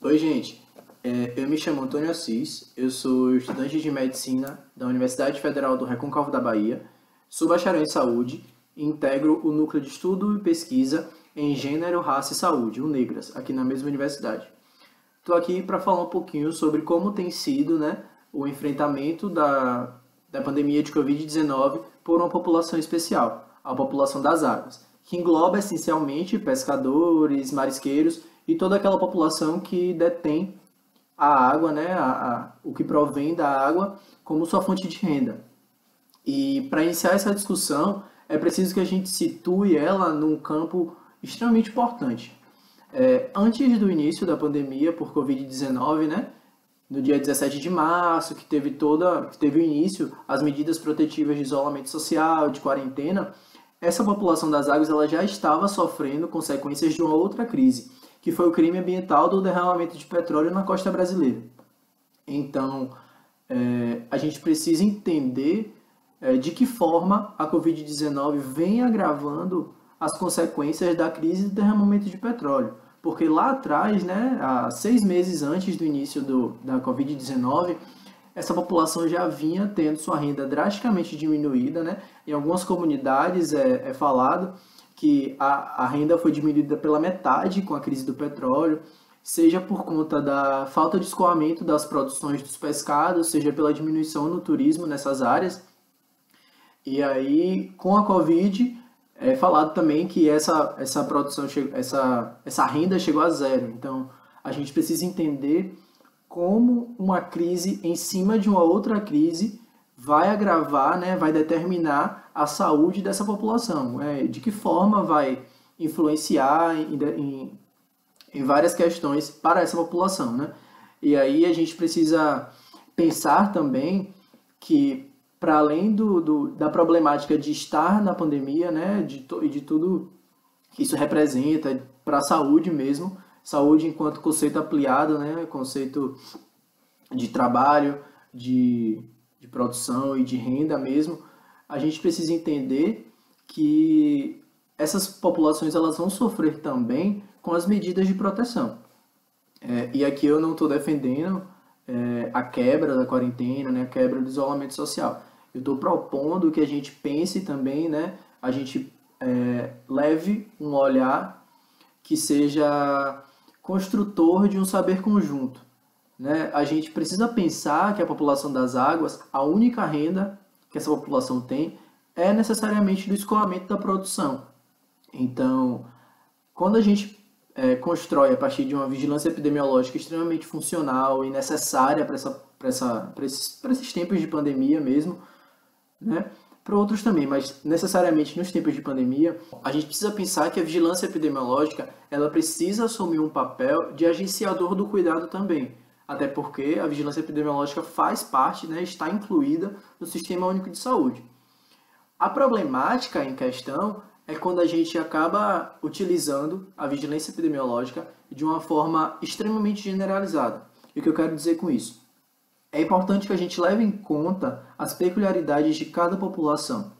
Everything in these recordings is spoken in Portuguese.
Oi, gente. Eu me chamo Antônio Assis, eu sou estudante de medicina da Universidade Federal do Recôncavo da Bahia, sou bacharel em saúde e integro o núcleo de estudo e pesquisa em gênero, raça e saúde, o NEGRAS, aqui na mesma universidade. Estou aqui para falar um pouquinho sobre como tem sido, né, o enfrentamento da pandemia de Covid-19 por uma população especial, a população das águas, que engloba essencialmente pescadores, marisqueiros e toda aquela população que detém a água, né, o que provém da água como sua fonte de renda. E para iniciar essa discussão, é preciso que a gente situe ela num campo extremamente importante. Antes do início da pandemia por Covid-19, né, no dia 17 de março, que teve o início as medidas protetivas de isolamento social, de quarentena, essa população das águas ela já estava sofrendo consequências de uma outra crise, que foi o crime ambiental do derramamento de petróleo na costa brasileira. Então, a gente precisa entender de que forma a Covid-19 vem agravando as consequências da crise do derramamento de petróleo. Porque lá atrás, né, há 6 meses antes do início da Covid-19, essa população já vinha tendo sua renda drasticamente diminuída, né? Em algumas comunidades é falado que a renda foi diminuída pela metade com a crise do petróleo, seja por conta da falta de escoamento das produções dos pescados, seja pela diminuição no turismo nessas áreas. E aí, com a Covid, é falado também que essa produção, essa renda chegou a zero. Então, a gente precisa entender como uma crise em cima de uma outra crise vai agravar, né, vai determinar a saúde dessa população. De que forma vai influenciar em várias questões para essa população, né? E aí a gente precisa pensar também que, para além da problemática de estar na pandemia, né, e de tudo que isso representa para a saúde mesmo, saúde enquanto conceito ampliado, né, conceito de trabalho, de produção e de renda mesmo, a gente precisa entender que essas populações elas vão sofrer também com as medidas de proteção. E aqui eu não estou defendendo a quebra da quarentena, né, a quebra do isolamento social. Eu estou propondo que a gente pense também, né, a gente leve um olhar que seja construtor de um saber conjunto, né? A gente precisa pensar que a população das águas, a única renda que essa população tem é necessariamente do escoamento da produção. Então, quando a gente constrói a partir de uma vigilância epidemiológica extremamente funcional e necessária para esses tempos de pandemia mesmo, né? Para outros também, mas necessariamente nos tempos de pandemia, a gente precisa pensar que a vigilância epidemiológica ela precisa assumir um papel de agenciador do cuidado também. Até porque a vigilância epidemiológica faz parte, né, está incluída no Sistema Único de Saúde. A problemática em questão é quando a gente acaba utilizando a vigilância epidemiológica de uma forma extremamente generalizada. E o que eu quero dizer com isso? É importante que a gente leve em conta as peculiaridades de cada população.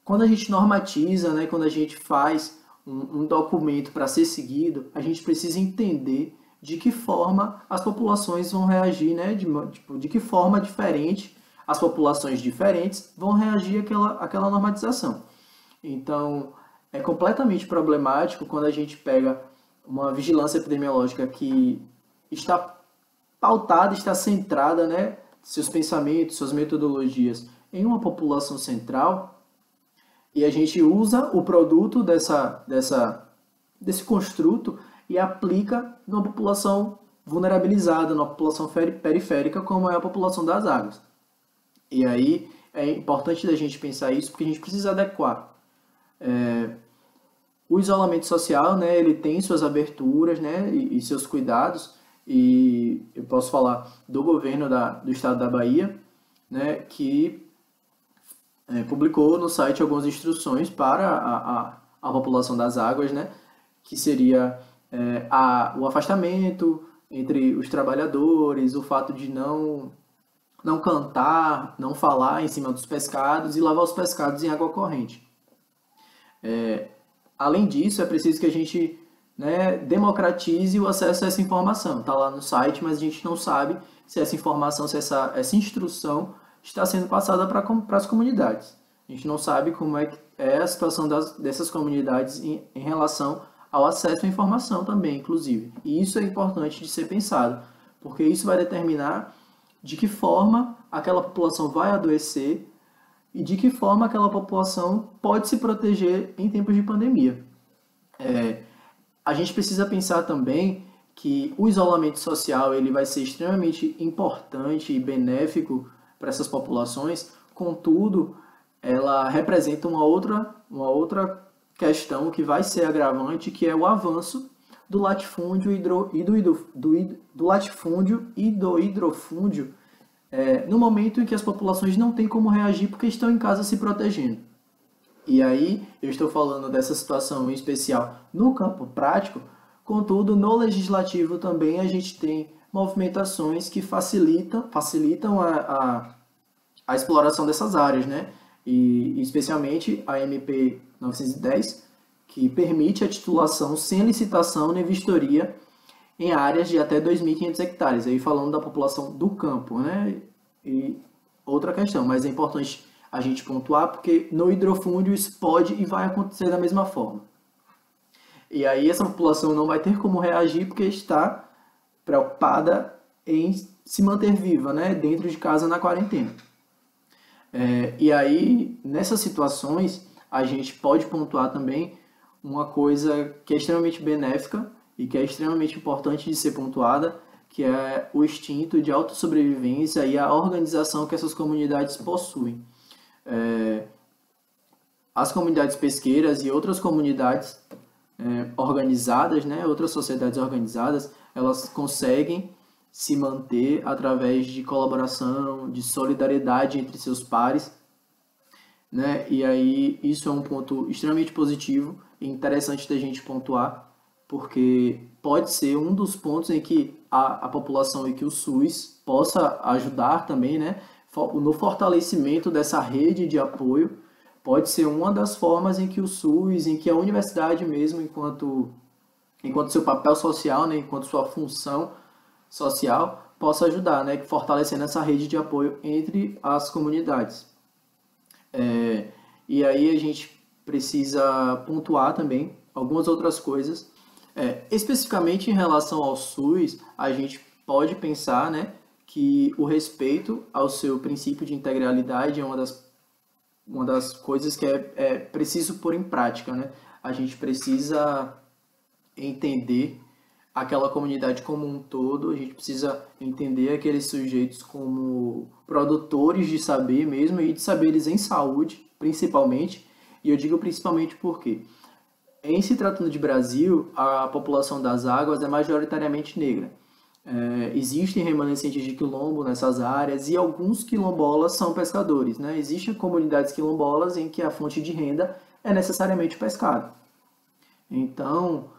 Quando a gente normatiza, né, quando a gente faz um documento para ser seguido, a gente precisa entender de que forma as populações vão reagir, né, de que forma diferente as populações diferentes vão reagir àquela normatização. Então, é completamente problemático quando a gente pega uma vigilância epidemiológica que está pautada, está centrada, né, seus pensamentos, suas metodologias em uma população central, e a gente usa o produto desse construto e aplica numa população vulnerabilizada, numa população periférica, como é a população das águas. E aí é importante da gente pensar isso, porque a gente precisa adequar. O isolamento social, né, ele tem suas aberturas, né, e seus cuidados, e eu posso falar do governo do estado da Bahia, né, que publicou no site algumas instruções para a população das águas, né, que seria o afastamento entre os trabalhadores, o fato de não cantar, não falar em cima dos pescados e lavar os pescados em água corrente. Além disso, é preciso que a gente né, democratize o acesso a essa informação. Está lá no site, mas a gente não sabe se essa informação, se essa instrução está sendo passada para as comunidades. A gente não sabe como é que é a situação dessas comunidades em relação ao acesso à informação também, inclusive. E isso é importante de ser pensado, porque isso vai determinar de que forma aquela população vai adoecer e de que forma aquela população pode se proteger em tempos de pandemia. A gente precisa pensar também que o isolamento social ele vai ser extremamente importante e benéfico para essas populações, contudo, ela representa uma outra questão que vai ser agravante, que é o avanço do latifúndio e do hidrofúndio, no momento em que as populações não têm como reagir porque estão em casa se protegendo. E aí, eu estou falando dessa situação em especial no campo prático, contudo, no legislativo também a gente tem movimentações que facilitam a exploração dessas áreas, né? E especialmente a MP 910, que permite a titulação sem licitação nem vistoria em áreas de até 2.500 hectares, aí falando da população do campo, né? E outra questão, mas é importante a gente pontuar, porque no hidrofúndio isso pode e vai acontecer da mesma forma. E aí essa população não vai ter como reagir porque está preocupada em se manter viva, né? Dentro de casa na quarentena. E aí, nessas situações, a gente pode pontuar também uma coisa que é extremamente benéfica e que é extremamente importante de ser pontuada, que é o instinto de autossobrevivência e a organização que essas comunidades possuem. As comunidades pesqueiras e outras comunidades organizadas, né, outras sociedades organizadas, elas conseguem se manter através de colaboração, de solidariedade entre seus pares, né? E aí isso é um ponto extremamente positivo e interessante da gente pontuar, porque pode ser um dos pontos em que a população e que o SUS possa ajudar também, né? No fortalecimento dessa rede de apoio, pode ser uma das formas em que o SUS, em que a universidade mesmo, enquanto seu papel social, né, enquanto sua função social, possa ajudar, né, fortalecendo essa rede de apoio entre as comunidades. E aí a gente precisa pontuar também algumas outras coisas. Especificamente em relação ao SUS, a gente pode pensar, né, que o respeito ao seu princípio de integralidade é uma das coisas que é preciso pôr em prática, né? A gente precisa entender aquela comunidade como um todo, a gente precisa entender aqueles sujeitos como produtores de saber mesmo, e de saberes em saúde, principalmente. E eu digo principalmente porque, em se tratando de Brasil, a população das águas é majoritariamente negra. Existem remanescentes de quilombo nessas áreas e alguns quilombolas são pescadores, né? Existem comunidades quilombolas em que a fonte de renda é necessariamente pescado. Então,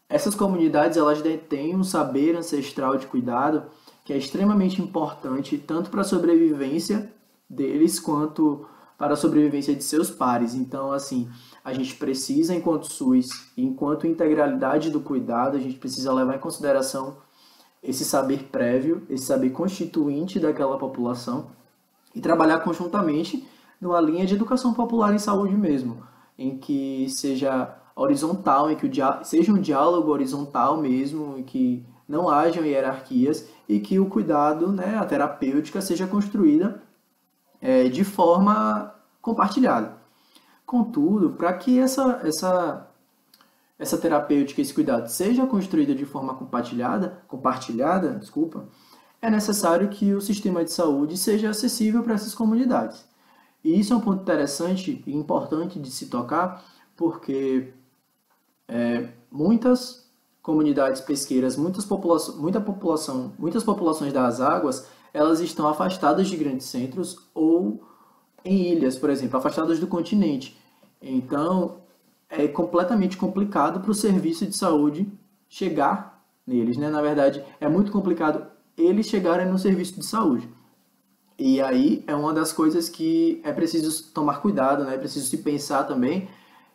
essas comunidades elas detêm um saber ancestral de cuidado que é extremamente importante tanto para a sobrevivência deles quanto para a sobrevivência de seus pares. Então, assim, a gente precisa, enquanto SUS, enquanto integralidade do cuidado, a gente precisa levar em consideração esse saber prévio, esse saber constituinte daquela população e trabalhar conjuntamente numa linha de educação popular em saúde mesmo, em que seja horizontal, em que seja um diálogo horizontal mesmo, em que não hajam hierarquias e que o cuidado, né, a terapêutica seja construída de forma compartilhada. Contudo, para que essa terapêutica, esse cuidado seja construída de forma compartilhada, é necessário que o sistema de saúde seja acessível para essas comunidades. E isso é um ponto interessante e importante de se tocar, porque muitas comunidades pesqueiras, muitas populações das águas, elas estão afastadas de grandes centros ou em ilhas, por exemplo, afastadas do continente. Então, é completamente complicado para o serviço de saúde chegar neles, né? Na verdade, é muito complicado eles chegarem no serviço de saúde. E aí é uma das coisas que é preciso tomar cuidado, né? É preciso se pensar também,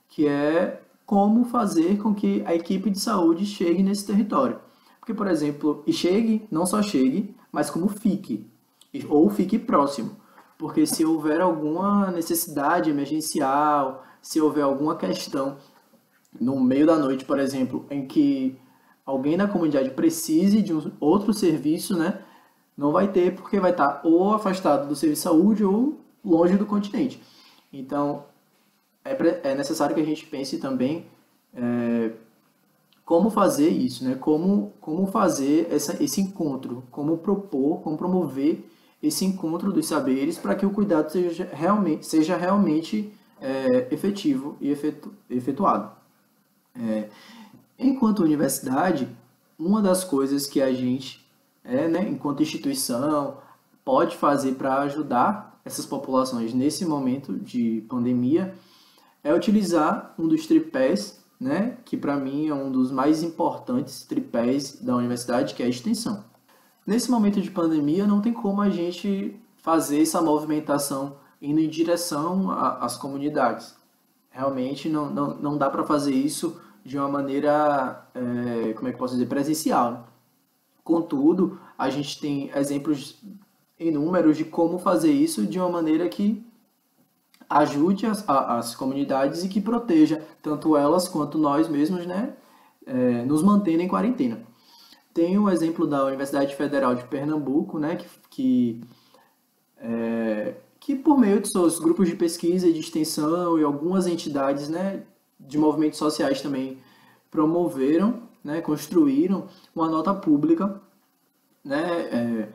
que é como fazer com que a equipe de saúde chegue nesse território. Porque, por exemplo, e chegue, não só chegue, mas como fique, ou fique próximo. Porque se houver alguma necessidade emergencial, se houver alguma questão no meio da noite, por exemplo, em que alguém na comunidade precise de um outro serviço, né? Não vai ter porque vai estar ou afastado do serviço de saúde ou longe do continente. Então, é necessário que a gente pense também como fazer isso, né? Como fazer esse encontro, como propor, como promover esse encontro dos saberes para que o cuidado seja realmente efetivo e efetuado. Enquanto universidade, uma das coisas que a gente, né, enquanto instituição, pode fazer para ajudar essas populações nesse momento de pandemia é utilizar um dos tripés, né, que para mim é um dos mais importantes tripés da universidade, que é a extensão. Nesse momento de pandemia, não tem como a gente fazer essa movimentação indo em direção às comunidades. Realmente não dá para fazer isso de uma maneira, como é que posso dizer, presencial, né? Contudo, a gente tem exemplos inúmeros de como fazer isso de uma maneira que ajude as comunidades e que proteja tanto elas quanto nós mesmos, né, nos mantendo em quarentena. Tem o exemplo da Universidade Federal de Pernambuco, né, que por meio de seus grupos de pesquisa e de extensão e algumas entidades, né, de movimentos sociais também promoveram, né, construíram uma nota pública, né,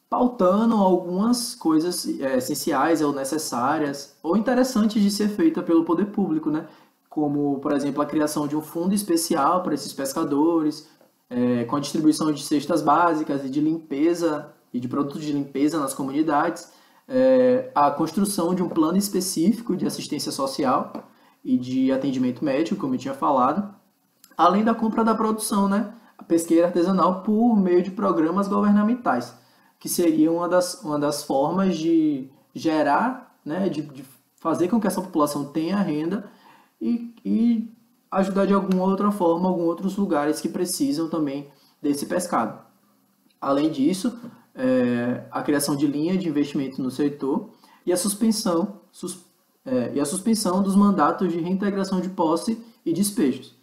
pautando algumas coisas essenciais ou necessárias ou interessantes de ser feita pelo poder público, né, como, por exemplo, a criação de um fundo especial para esses pescadores, com a distribuição de cestas básicas e de limpeza e de produtos de limpeza nas comunidades, a construção de um plano específico de assistência social e de atendimento médico, como eu tinha falado, além da compra da produção, né, a pesqueira artesanal por meio de programas governamentais, que seria uma das formas de gerar, né, de fazer com que essa população tenha renda e ajudar de alguma outra forma alguns outros lugares que precisam também desse pescado. Além disso, a criação de linha de investimento no setor e a suspensão dos mandatos de reintegração de posse e despejos.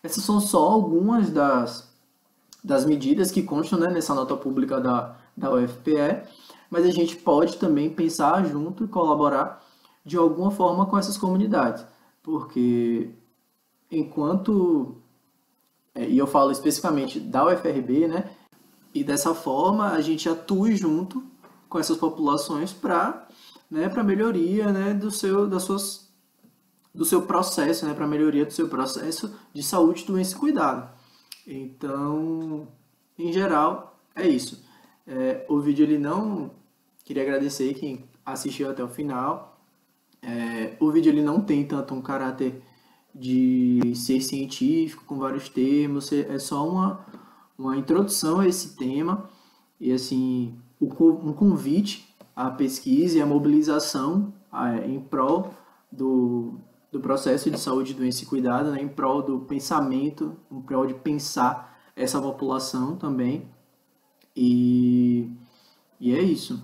Essas são só algumas das medidas que constam, né, nessa nota pública da UFPE, mas a gente pode também pensar junto e colaborar de alguma forma com essas comunidades, porque enquanto, e eu falo especificamente da UFRB, né, e dessa forma a gente atue junto com essas populações para, né, para melhoria, né, do seu processo, né, para melhoria do seu processo de saúde, doença e cuidado. Então, em geral, é isso. O vídeo ele não... Queria agradecer quem assistiu até o final. O vídeo ele não tem tanto um caráter de ser científico, com vários termos. É só uma introdução a esse tema. E, assim, um convite à pesquisa e à mobilização em prol do processo de saúde, doença e cuidado, né, em prol do pensamento, em prol de pensar essa população também. E é isso.